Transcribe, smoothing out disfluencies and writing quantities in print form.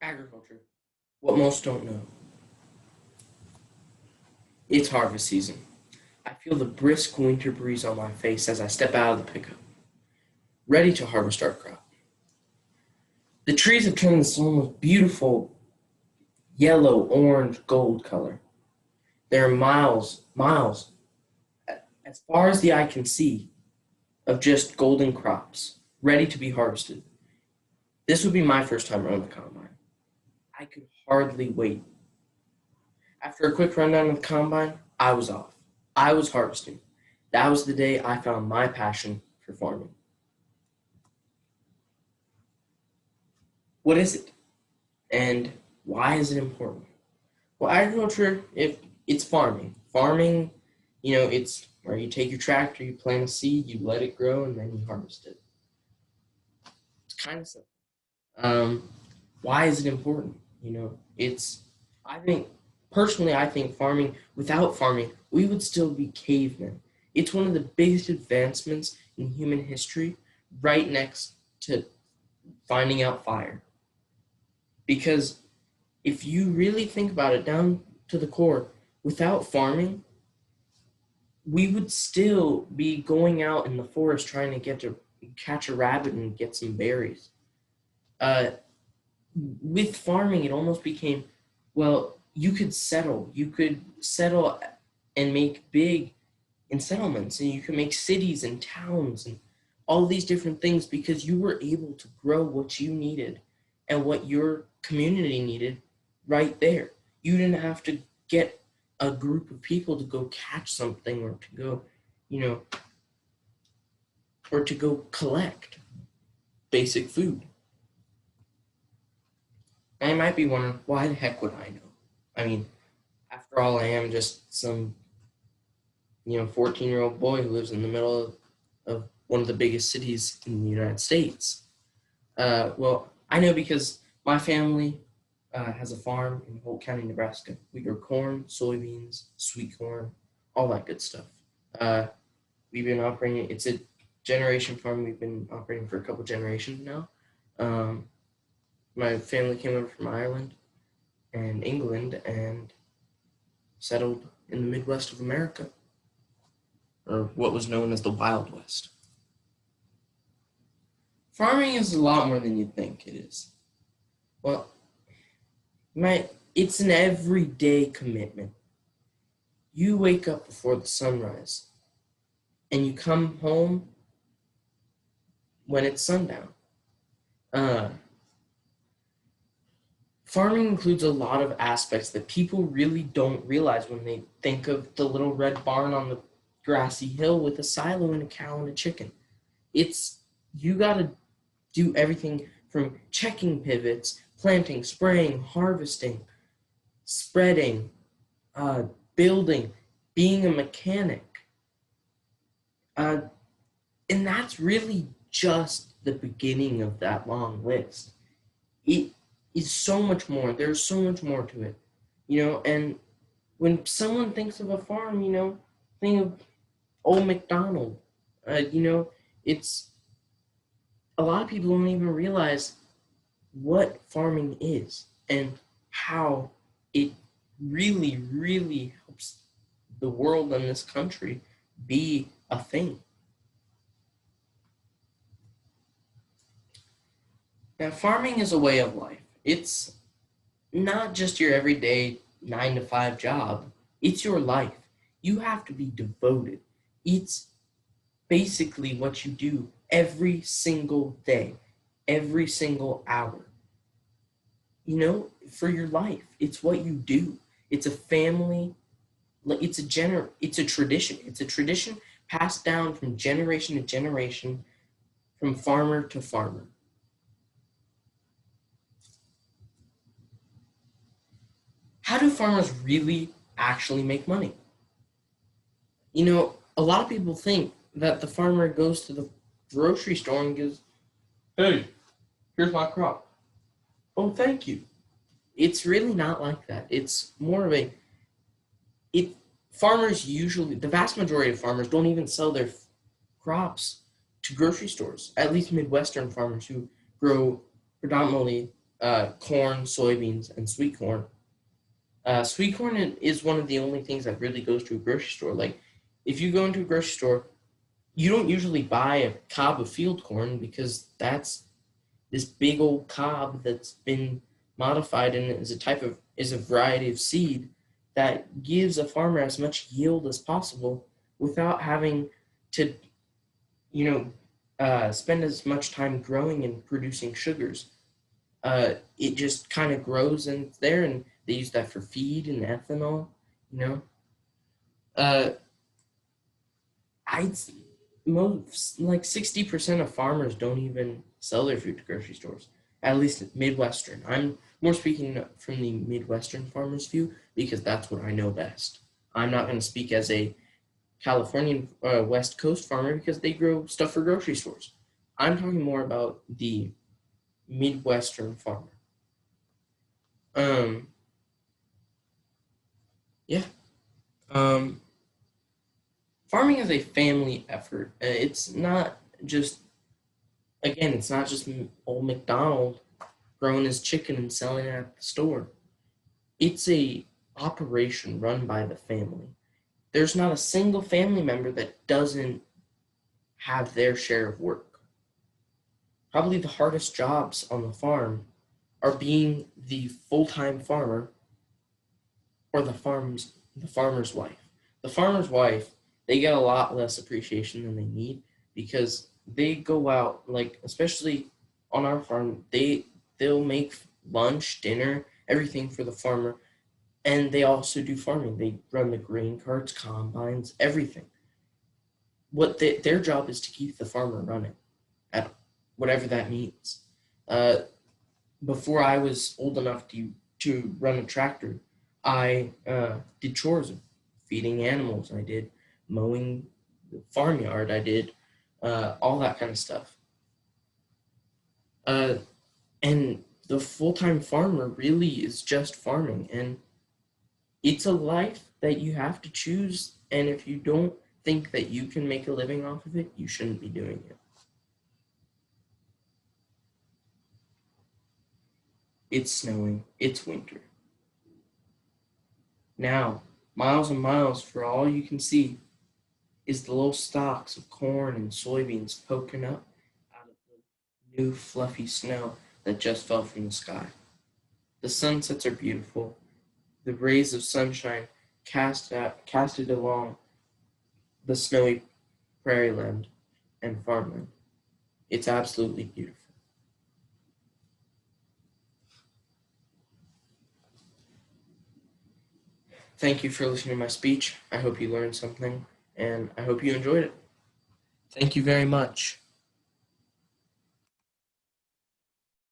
Agriculture. What most don't know. It's harvest season. I feel the brisk winter breeze on my face as I step out of the pickup, ready to harvest our crop. The trees have turned this almost beautiful yellow, orange, gold color. There are miles, as far as the eye can see, of just golden crops, ready to be harvested. This would be my first time around the combine. I could hardly wait. After a quick rundown of the combine, I was off. I was harvesting. That was the day I found my passion for farming. What is it? And why is it important? Well, agriculture, if it's farming. Farming, it's where you take your tractor, you plant a seed, you let it grow, and then you harvest it. It's kind of simple. Why is it important? I think, personally, I think farming, without farming, we would still be cavemen. It's one of the biggest advancements in human history, right next to finding out fire. Because if you really think about it down to the core, without farming, we would still be going out in the forest trying to catch a rabbit and get some berries. Uh, with farming, it almost became, well, you could settle and make big in settlements, and you could make cities and towns and all these different things because you were able to grow what you needed and what your community needed right there. You didn't have to get a group of people to go catch something you know, or to go collect basic food. And I might be wondering, why the heck would I know? I mean, after all, I am just some, 14-year-old boy who lives in the middle of one of the biggest cities in the United States. Well, I know because my family has a farm in Holt County, Nebraska. We grow corn, soybeans, sweet corn, all that good stuff. Uh, we've been operating, it's a generation farm. We've been operating for a couple generations now. Um, my family came over from Ireland and England and settled in the Midwest of America, or what was known as the Wild West. Farming is a lot more than you'd think it is. Well, it's an everyday commitment. You wake up before the sunrise and you come home when it's sundown. Uh, Farming includes a lot of aspects that people really don't realize when they think of the little red barn on the grassy hill with a silo and a cow and a chicken. You got to do everything from checking pivots, planting, spraying, harvesting, spreading, building, being a mechanic. And that's really just the beginning of that long list. It is so much more. There's so much more to it, and when someone thinks of a farm, think of old MacDonald. It's a lot of people don't even realize what farming is and how it really, really helps the world and this country be a thing. Now, farming is a way of life. It's not just your everyday 9 to 5 job, it's your life. You have to be devoted. It's basically what you do every single day, every single hour. For your life, it's what you do. It's a family, it's a tradition. It's a tradition passed down from generation to generation, from farmer to farmer. How do farmers really actually make money? A lot of people think that the farmer goes to the grocery store and goes, "Hey, here's my crop." "Oh, thank you." It's really not like that. It's more of it. Farmers usually, the vast majority of farmers don't even sell their crops to grocery stores, at least Midwestern farmers who grow predominantly corn, soybeans, and sweet corn. Sweet corn is one of the only things that really goes to a grocery store. Like, if you go into a grocery store, you don't usually buy a cob of field corn because that's this big old cob that's been modified and is a variety of seed that gives a farmer as much yield as possible without having to, you spend as much time growing and producing sugars. It just kind of grows in there, and they use that for feed and ethanol. You know, uh, I most like 60% of farmers don't even sell their food to grocery stores. At least Midwestern. I'm more speaking from the Midwestern farmers' view because that's what I know best. I'm not going to speak as a Californian West Coast farmer because they grow stuff for grocery stores. I'm talking more about the Midwestern farmer. Um, yeah. Um, Farming is a family effort. It's not just it's not just old McDonald growing his chicken and selling it at the store. It's a operation run by the family. There's not a single family member that doesn't have their share of work. Probably the hardest jobs on the farm are being the full-time farmer or the farmer's wife. The farmer's wife, they get a lot less appreciation than they need because they go out, like especially on our farm, they'll make lunch, dinner, everything for the farmer, and they also do farming. They run the grain carts, combines, everything. Their job is to keep the farmer running at whatever that means. Uh, Before I was old enough to run a tractor, I did chores, feeding animals. I did mowing the farmyard. I did all that kind of stuff. Uh, and the full time farmer really is just farming, and it's a life that you have to choose. And if you don't think that you can make a living off of it, you shouldn't be doing it. It's snowing. It's winter. Now, miles and miles for all you can see is the little stalks of corn and soybeans poking up out of the new fluffy snow that just fell from the sky. The sunsets are beautiful. The rays of sunshine casted along the snowy prairie land and farmland. It's absolutely beautiful. Thank you for listening to my speech. I hope you learned something, and I hope you enjoyed it. Thank you very much.